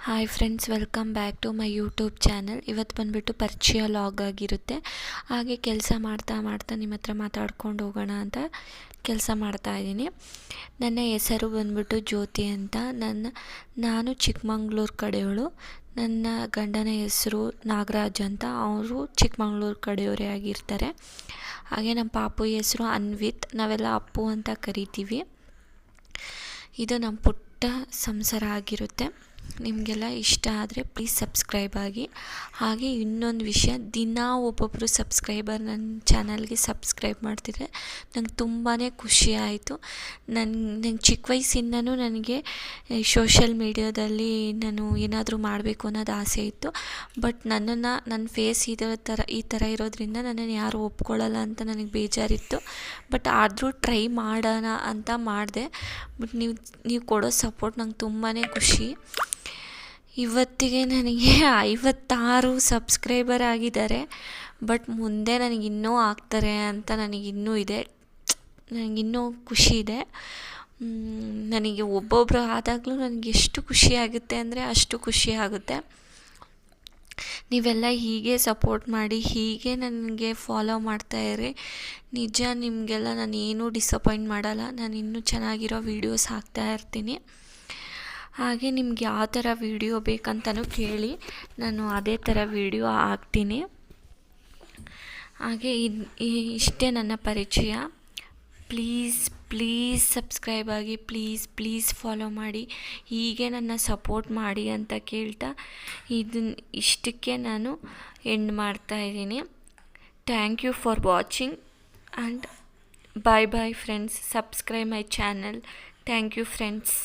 Hi friends, welcome back to my YouTube channel. ಇವತ್ತು ಬಂದುಬಿಟ್ಟು ಪರಿಚಯ ಲಾಗ್ ಆಗಿರುತ್ತೆ. ಹಾಗೆ ಕೆಲಸ ಮಾಡ್ತಾ ನಿಮ್ಮ ಹತ್ರ ಮಾತಾಡ್ಕೊಂಡು ಹೋಗೋಣ ಅಂತ ಕೆಲಸ ಮಾಡ್ತಾಯಿದ್ದೀನಿ. ನನ್ನ ಹೆಸರು ಬಂದುಬಿಟ್ಟು ಜ್ಯೋತಿ ಅಂತ. ನಾನು ಚಿಕ್ಕಮಂಗ್ಳೂರು ಕಡೆಯವಳು. ನನ್ನ ಗಂಡನ ಹೆಸರು ನಾಗರಾಜ್ ಅಂತ. ಅವರು ಚಿಕ್ಕಮಂಗ್ಳೂರು ಕಡೆಯವರೇ ಆಗಿರ್ತಾರೆ. ಹಾಗೆ ನಮ್ಮ ಪಾಪು ಹೆಸರು ಅನ್ವಿತ್. ನಾವೆಲ್ಲ ಅಪ್ಪು ಅಂತ ಕರಿತೀವಿ. ಇದು ನಮ್ಮ ಪುಟ್ಟ ಸಂಸಾರ ಆಗಿರುತ್ತೆ. ನಿಮಗೆಲ್ಲ ಇಷ್ಟ ಆದರೆ ಪ್ಲೀಸ್ ಸಬ್ಸ್ಕ್ರೈಬ್ ಆಗಿ. ಹಾಗೆ ಇನ್ನೊಂದು ವಿಷಯ, ದಿನ ಒಬ್ಬೊಬ್ಬರು ಸಬ್ಸ್ಕ್ರೈಬರ್ ನನ್ನ ಚಾನಲ್ಗೆ ಸಬ್ಸ್ಕ್ರೈಬ್ ಮಾಡ್ತಿದ್ರೆ ನಂಗೆ ತುಂಬಾ ಖುಷಿ ಆಯಿತು. ನನ್ನ ಚಿಕ್ಕ ವಯಸ್ಸಿಂದನೂ ನನಗೆ ಸೋಷಲ್ ಮೀಡ್ಯಾದಲ್ಲಿ ನಾನು ಏನಾದರೂ ಮಾಡಬೇಕು ಅನ್ನೋದು ಆಸೆ ಇತ್ತು. ಬಟ್ ನನ್ನ ಫೇಸ್ ಈ ಥರ ಇರೋದ್ರಿಂದ ನನ್ನನ್ನು ಯಾರೂ ಒಪ್ಕೊಳ್ಳಲ್ಲ ಅಂತ ನನಗೆ ಬೇಜಾರಿತ್ತು. ಬಟ್ ಆದರೂ ಟ್ರೈ ಮಾಡೋಣ ಅಂತ ಮಾಡಿದೆ. ಬಟ್ ನೀವು ಕೊಡೋ ಸಪೋರ್ಟ್ ನಂಗೆ ತುಂಬಾ ಖುಷಿ. ಇವತ್ತಿಗೆ ನನಗೆ 56 ಸಬ್ಸ್ಕ್ರೈಬರ್ ಆಗಿದ್ದಾರೆ. ಬಟ್ ಮುಂದೆ ನನಗಿನ್ನೂ ಆಗ್ತಾರೆ ಅಂತ ನನಗಿನ್ನೂ ಇದೆ. ನನಗಿನ್ನೂ ಖುಷಿ ಇದೆ. ನನಗೆ ಒಬ್ಬೊಬ್ಬರು ಆದಾಗಲೂ ನನಗೆ ಎಷ್ಟು ಖುಷಿ ಆಗುತ್ತೆ ಅಂದರೆ ಅಷ್ಟು ಖುಷಿ ಆಗುತ್ತೆ. ನೀವೆಲ್ಲ ಹೀಗೆ ಸಪೋರ್ಟ್ ಮಾಡಿ, ಹೀಗೆ ನನಗೆ ಫಾಲೋ ಮಾಡ್ತಾಯಿರಿ. ನಿಜ ನಿಮಗೆಲ್ಲ ನಾನು ಏನೂ ಡಿಸಪಾಯಿಂಟ್ ಮಾಡಲ್ಲ. ನಾನು ಇನ್ನೂ ಚೆನ್ನಾಗಿರೋ ವೀಡಿಯೋಸ್ ಹಾಕ್ತಾಯಿರ್ತೀನಿ. ಹಾಗೆ ನಿಮ್ಗೆ ಯಾವ ಥರ ವೀಡಿಯೋ ಬೇಕಂತಲೂ ಕೇಳಿ, ನಾನು ಅದೇ ಥರ ವೀಡಿಯೋ ಹಾಕ್ತೀನಿ. ಹಾಗೆ ಇಷ್ಟೇ ನನ್ನ ಪರಿಚಯ. ಪ್ಲೀಸ್ ಸಬ್ಸ್ಕ್ರೈಬ್ ಆಗಿ, ಪ್ಲೀಸ್ ಫಾಲೋ ಮಾಡಿ, ಹೀಗೆ ನನ್ನ ಸಪೋರ್ಟ್ ಮಾಡಿ ಅಂತ ಕೇಳ್ತಾ ಇಷ್ಟಕ್ಕೆ ನಾನು ಎಂಡ್ ಮಾಡ್ತಾಯಿದ್ದೀನಿ. Thank you for watching and bye friends. Subscribe my channel. Thank you friends.